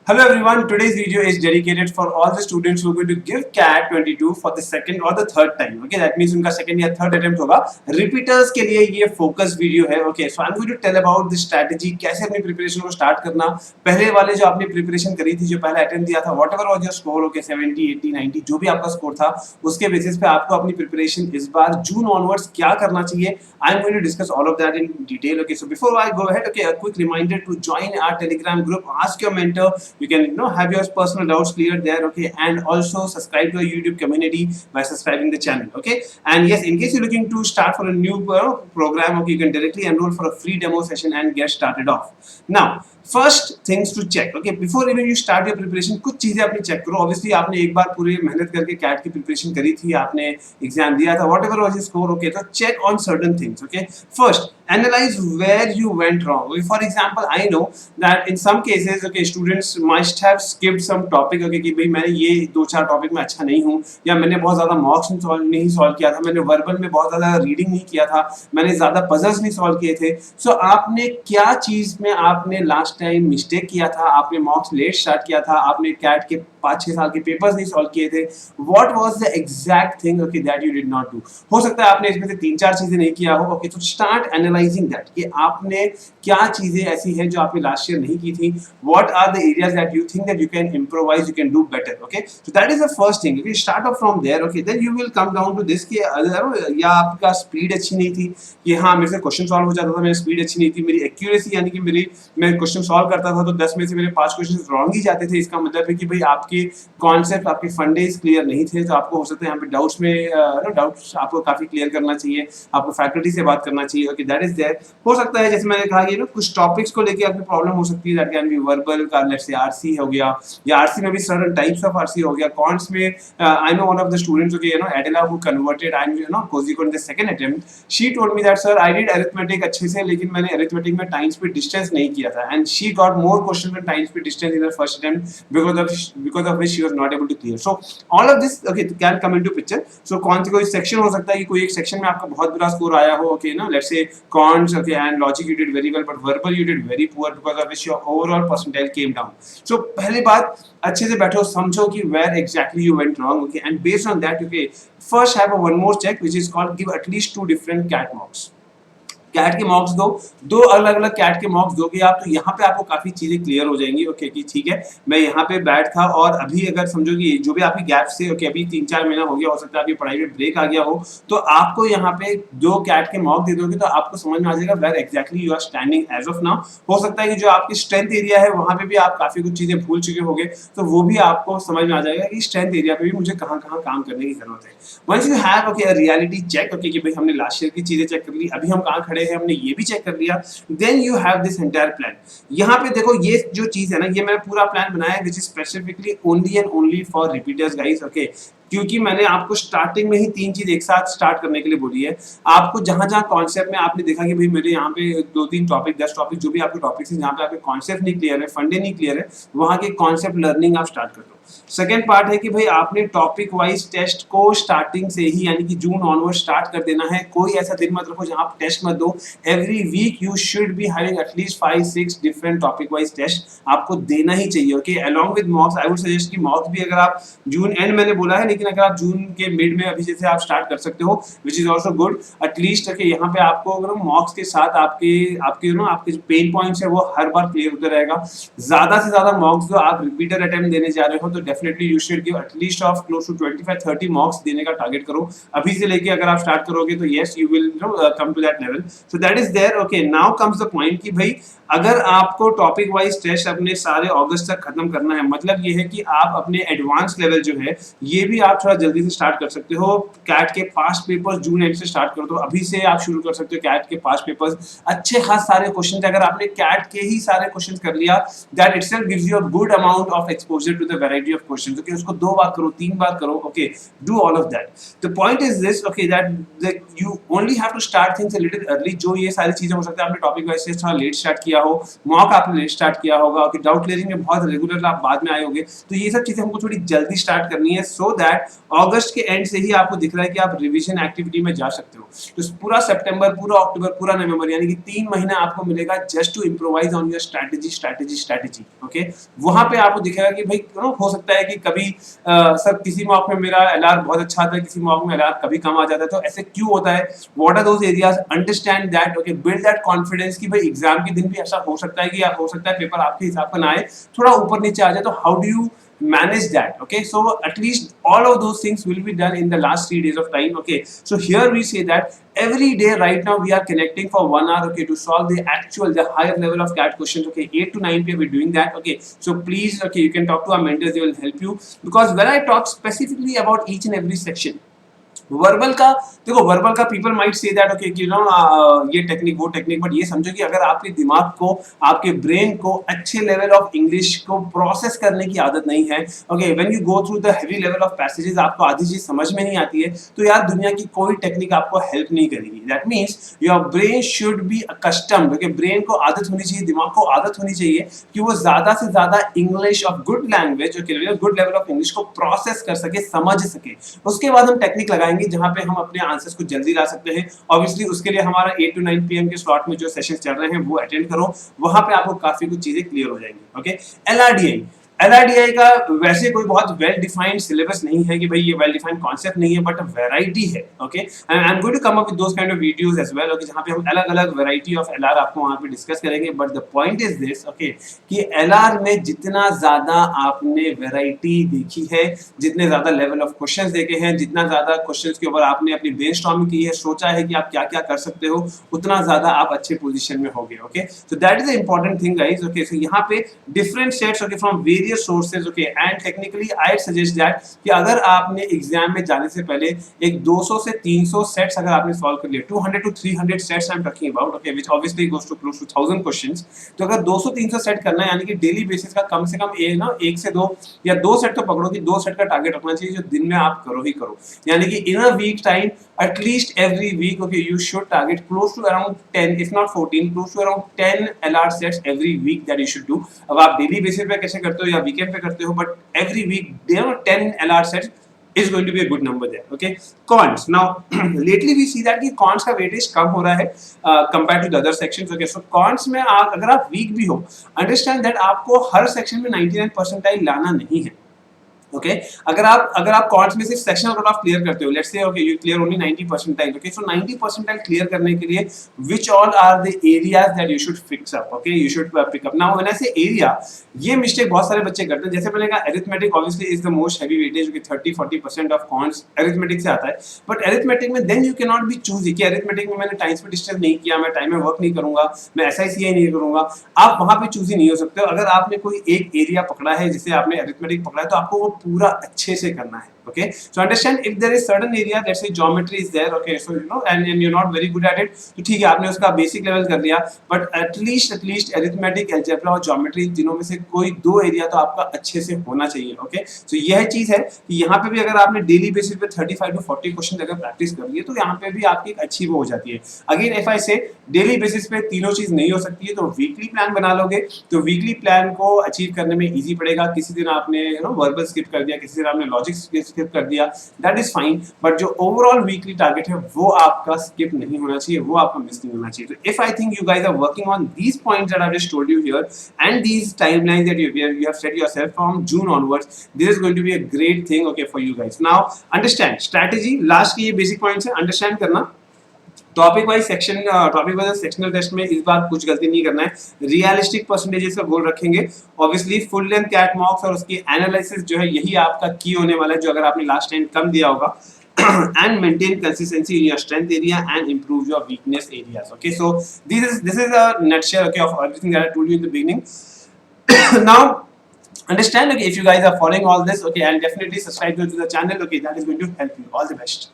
Hello everyone, today's video is dedicated for all the students who are going to give CAT 22 for the second or the third time. Okay, that means उनका second या third attempt होगा. Repeaters के लिए ये focus video है. Okay, so I'm going to tell about the strategy, कैसे अपनी preparation को start करना. पहले वाले जो आपने preparation करी थी, जो पहला attempt दिया था, whatever was your score, okay, 70, 80, 90, जो भी आपका score था, उसके basis पे आपको अपनी preparation इस बार June onwards क्या करना चाहिए. I'm going to discuss all of that in detail. Okay, so before I go ahead, okay, a quick reminder to join our Telegram group. Ask your mentor. You can have your personal doubts cleared there, okay, and also subscribe to our YouTube community by subscribing the channel, okay. And yes, in case you're looking to start for a new program, okay, you can directly enroll for a free demo session and get started off. Now first things to check, okay, before even you start your preparation कुछ चीजें अपनी check करो. Obviously आपने एक बार पूरी मेहनत करके cat की प्रिपरेशन करी थी, आपने एग्जाम दिया था, whatever was your score, okay, तो check on certain things. Okay, first analyze where you went wrong. For example, I know that in some cases, okay, students must have skipped some topic, okay, कि भाई मैंने ये दो चार topic में अच्छा नहीं हूँ, या मैंने बहुत ज़्यादा मॉक्स नहीं सॉल्व किया था, मैंने वर्बल में बहुत ज़्यादा रीडिंग नहीं किया था, मैंने ज़्यादा पजल्स नहीं सॉल्व किए थे. सो आपने क्या चीज़ में आपने लास्ट टाइम मिस्टेक किया था, आपने मॉक्स लेट स्टार्ट किया था, आपने कैट के 5-6 साल के पेपर्स नहीं सॉल्व किए थे. What was the exact thing, okay, that you did not do. हो सकता है आपने इसमें से 3-4 चीजें नहीं किया हो. ओके, तो स्टार्ट एनालाइजिंग दैट कि आपने क्या चीजें ऐसी हैं जो आपने लास्ट ईयर नहीं की थी. What are the areas that you think that you can improvise, you can do better. Okay, so that is the first thing. Okay, start off from there. Okay, then you will come down to this कि या आपका speed अच्छी नहीं थी, कि हाँ मेरे से क्वेश्चन सॉल्व हो जाता था, मेरी स्पीड अच्छी नहीं थी, मेरी एक्यूरेसी यानी कि मैं क्वेश्चन सॉल्व करता था तो 10 में से मेरे 5 क्वेश्चन रॉन्ग ही जाते थे. इसका मतलब है कि भाई आपके कॉन्सेप्ट, आपके फंडेज क्लियर नहीं थे. तो आपको हो सकता है यहाँ पे डाउट्स में डाउट्स आपको काफी क्लियर करना चाहिए, आपको फैकल्टी से बात करना चाहिए. Okay, that is there. हो सकता है जैसे मैंने कहा कि कुछ टॉपिक्स को लेके आपकी प्रॉब्लम हो सकती है. दैट कैन बी वर्बल का, लेट्स से आरसी हो गया, या आरसी में भी सर्टेन टाइप्स ऑफ आरसी हो गया. कॉन्ट्स में I know one of the students, okay, Adila who converted आई कोजिको in the second attempt, she told me that sir I did arithmetic अच्छे से, लेकिन मैंने अरिथमेटिक में टाइम स्पीड डिस्टेंस नहीं किया था, and she got more questions in time speed distance in the first attempt because of which she was not able to clear. So all of this, okay, can come into picture. So कौन सी कोई section हो सकता है कि कोई एक section में आपका बहुत बुरा स्कोर आया हो, okay, ना, let's say cons, okay, and logic you did very well, but verbal you did very poor, because of which your overall percentile came down. So पहली बात, अच्छे से बैठो, समझो कि where exactly you went wrong, okay, and based on that, okay, first have a one more check which is called give at least 2 different CAT mocks. Cat के मॉक्स दो अलग अलग कैट के मॉक्स दोगे आप, तो यहाँ पे आपको काफी चीजें क्लियर हो जाएंगी. ओके, कि ठीक है मैं यहाँ पे बैठ था, और अभी अगर समझो कि जो भी आपकी गैप से, ओके, अभी 3-4 महीना हो गया, हो सकता है आपकी पढ़ाई में ब्रेक आ गया हो, तो आपको यहाँ पे 2 कैट के मॉक दे दोगे तो आपको समझ में आ जाएगा where exactly you are standing as of now. हो सकता है कि जो आपकी स्ट्रेंथ एरिया है वहां पे भी आप काफी कुछ चीजें भूल चुके होंगे, तो वो भी आपको समझ में आ जाएगा कि स्ट्रेंथ एरिया पे भी मुझे कहाँ कहाँ काम करने की जरूरत है. Once you have, okay, a reality check, okay, कि भाई हमने लास्ट ईयर की चीजें चेक कर ली, अभी हम कहाँ खड़े हैं, हमने ये भी चेक कर लिया, then you have this entire plan. यहाँ पे देखो ये जो चीज है ना, ये मैंने पूरा प्लान बनाया है which is specifically only and only for repeaters guys. Okay, क्योंकि मैंने आपको स्टार्टिंग में ही 3 चीज एक साथ स्टार्ट करने के लिए बोली है. आपको जहां जहां कॉन्सेप्ट में आपने देखा कि भाई मेरे यहाँ पे 2-3 टॉपिक, 10 टॉपिक, जो भी आपके टॉपिक्स हैं जहाँ पे आपके कॉन्सेप्ट नहीं क्लियर है, फंडे नहीं क्लियर है, वहां के कॉन्सेप्ट लर्निंग आप स्टार्ट कर दो. सेकेंड पार्ट है कि भाई आपने टॉपिक वाइज टेस्ट को स्टार्टिंग से ही यानी कि जून ऑनवर्ड स्टार्ट कर देना है. कोई ऐसा दिन मत रखो जहां आप टेस्ट मत दो. Every week you should be having at least 5-6 different topic wise test आपको देना ही चाहिए. Okay, along with mocks I would suggest कि मॉक्स भी अगर आप जून एंड मैंने बोला है, लेकिन अगर आप जून के मिड में अभी जैसे आप स्टार्ट कर सकते हो, which is also good. At least, okay, यहाँ पे आपको अगर मॉक्स के साथ आपके आपके जो पेन पॉइंट्स है वो हर बार क्लियर होता रहेगा. ज्यादा से ज्यादा मॉक्स जो आप रिपीटर अटेम्प्ट देने जा रहे हो, तो definitely you should give at least of close to 25-30 mocks देने का टारगेट करो. अभी से लेके अगर आप स्टार्ट करोगे तो yes you will come to that level. So that is there. Okay, now comes the point कि भाई अगर आपको टॉपिक वाइज टेस्ट अपने सारे अगस्त तक खत्म करना है, मतलब ये है कि आप अपने एडवांस लेवल जो है ये भी आप थोड़ा जल्दी से स्टार्ट कर सकते हो. कैट के पास्ट पेपर्स जून एंड से स्टार्ट कर दो, अभी से आप शुरू कर सकते हो. कैट के पास्ट पेपर्स अच्छे खास सारे क्वेश्चन, अगर आपने कैट के ही सारे क्वेश्चन कर लिया, that itself gives you a good amount of exposure to the variety of questions. Okay, उसको 2 बार करो, 3 बार करो. Okay, do all of that. The point is this, okay, that you only have to start things a little early. जो ये सारी चीजें हो सकता है आपने टॉपिक वाइज से थोड़ा लेट स्टार्ट किया हो, मॉक आपने लेट स्टार्ट किया होगा, ओके, डाउट क्लियरिंग में बहुत रेगुलर आप बाद में आए होंगे, तो ये सब चीजें हमको थोड़ी जल्दी स्टार्ट करनी है, सो दैट दैट अगस्त के एंड से ही आपको दिख रहा है कि आप रिवीजन एक्टिविटी में जा सकते हो। तो पूरा सितंबर, पूरा अक्टूबर, पूरा नवंबर, यानी कि 3 महीना आपको मिलेगा just to improvise on your strategy. Okay, वहां पे आपको दिखेगा कि भाई हो सकता है कि कभी सर किसी मॉक में मेरा एलआर बहुत अच्छा आता है, किसी मॉक में एलआर कभी कम आ जाता है, तो ऐसे क्यों होता है, what are those areas, understand that, okay, build that confidence कि भाई एग्जाम के दिन भी ऐसा हो सकता है कि हो सकता है पेपर आपके हिसाब का ना आए, थोड़ा ऊपर नीचे आ जाए, तो how do you manage that? Okay, so at least all of those things will be done in the last 3 days of time. Okay, so here we say that every day right now we are connecting for 1 hour, okay, to solve the higher level of CAT questions. Okay, 8 to 9 p.m. we're doing that. Okay, so please, okay, you can talk to our mentors, they will help you, because when I talk specifically about each and every section, verbal का देखो, verbal का people might say that okay कि no ये technique वो technique, but ये समझो कि अगर आपके दिमाग को, आपके ब्रेन को अच्छे लेवल ऑफ इंग्लिश को प्रोसेस करने की आदत नहीं है, okay, when you go through the heavy level of passages, आपको आधी चीज समझ में नहीं आती है, तो यार दुनिया की कोई टेक्निक आपको हेल्प नहीं करेगी। That means your brain should be accustomed, okay, brain को आदत होनी चाहिए, दिमाग को आदत होनी चाहिए कि वो ज्यादा से ज्यादा English of good language, okay, good level of English को प्रोसेस कर सके, समझ सके। उसके बाद हम टेक्निक लगाएंगे जहां पे हम अपने आंसर्स को जल्दी ला सकते हैं। ऑब्वियसली उसके लिए हमारा 8 to 9 पीएम के स्लॉट में जो सेशंस चल रहे हैं वो अटेंड करो, वहां पे आपको काफी कुछ चीजें क्लियर हो जाएंगी। ओके, एलआरडीआई, एलआरडीआई का वैसे कोई बहुत वेल डिफाइंड सिलेबस नहीं है कि भाई ये वेल डिफाइंड कॉन्सेप्ट नहीं है, बट वैरायटी है। Okay, and I am going to come up with those kind of videos as well, okay, जहां पे हम अलग-अलग वैरायटी ऑफ एलआर आपको वहां पे डिस्कस करेंगे। But the point is this, okay, कि एलआर में जितना ज्यादा आपने वैरायटी देखी है, जितने ज्यादा लेवल ऑफ क्वेश्चंस देखे हैं, जितना ज्यादा क्वेश्चंस के ऊपर आपने अपनी ब्रेनस्टॉर्मिंग की है, सोचा है कि आप क्या-क्या कर सकते हो, उतना ज्यादा आप अच्छे पोजीशन में होगे। Okay, so that is the important thing guys. Okay, so यहां पे different sets, okay, from sources, okay, and technically I suggest that कि अगर आपने एग्जाम में जाने से पहले एक 200 से 300 सेट्स अगर आपने सॉल्व कर लिए, 200 to 300 sets I am talking about, okay, which obviously goes to close to 1000 questions, तो अगर 200-300 सेट करना है, यानी कि डेली बेसिस का कम से कम एक से दो या दो सेट तो पकड़ो कि 2 सेट का टारगेट रखना चाहिए, जो दिन में आप करो ही करो, यानी कि in a week time at least every week, okay, you should target close to around 10 if not 14, close to around 10 LR sets every week that you should do. अब आप डेली बेसिस पे कैसे करते हो या वीकेंड पे करते हो, but every week there are 10 LR sets is going to be a good number there. Okay, cons, now lately we see that कि cons का weightage कम हो रहा है compared to the other sections. Okay, so cons में अगर आप weak भी हो, understand that आपको हर section में 99 percentile लाना नहीं है। ओके, अगर आप कॉर्ड्स में सिर्फ सेक्शनल कट ऑफ क्लियर करते हो, let's say okay you clear only 90 percentile, okay, so 90 percentile clear करने के लिए which all are the areas that you should fix up, okay, you should pick up. Now when I say area, ये mistake बहुत सारे बच्चे करते हैं, जैसे मैंने कहा arithmetic obviously is the most heavy weightage, okay, 30-40% of cons arithmetic से आता है, बट अरिथमेटिक में then you can not be choosy कि अरिथमेटिक में मैंने टाइम पे डिस्टर्ब नहीं किया, मैं टाइम में वर्क नहीं करूंगा, मैं एसआईसीआई नहीं करूंगा, आप वहां पे चूजी नहीं हो सकते हो। अगर आपने कोई एक एरिया पकड़ा है, जिसे आपने अरिथमेटिक पकड़ा है, तो आपको वो पूरा अच्छे से करना है। Okay, so understand if there is certain area, let's say geometry is there, okay, so you know and you're not very good at it, तो ठीक है, आपने उसका बेसिक लेवल कर लिया, but at least arithmetic, algebra और geometry, इन तीनों में से कोई दो एरिया तो आपका अच्छे से होना चाहिए। ओके, so यह चीज है कि यहाँ पे भी अगर आपने डेली बेसिस पे 35 to 40 क्वेश्चन अगर प्रैक्टिस कर लिए, तो यहाँ पे भी आपकी एक अच्छी वो हो जाती है। अगेन इफ आई से डेली बेसिस पे तीनों चीज नहीं हो सकती है, तो वीकली प्लान बना लोगे, तो वीकली प्लान को अचीव करने में इजी पड़ेगा। किसी दिन आपने वर्बल स्किप कर दिया, किसी दिन आपने लॉजिक स्किप कर दिया, दैट इज फाइन, बट जो ओवरऑल वीकली टारगेट है वो आपका स्किप नहीं होना चाहिए, वो आपका मिस नहीं होना चाहिए। तो if I think you guys are working on these points that I just told you here and these timelines that you have set yourself from June onwards, this is going to be a great thing, okay, for you guys. Now understand strategy, last के ये basic points है, understand करना। Topic wise sectional test में इस बार कुछ गलती नहीं करना है, रियलिस्टिक परसेंटेजेस का गोल रखेंगे। Obviously full length CAT mocks और उसकी एनालिसिस जो है यही आपका की होने वाला है, जो अगर आपने लास्ट टाइम कम दिया होगा। and maintain consistency in your strength area and improve your weakness areas. Okay, so this is a nutshell, okay, of everything that I told you in the beginning. Now understand, okay, if you guys are following all this, okay, and definitely subscribe to the channel, okay, that is going to help you. All the best.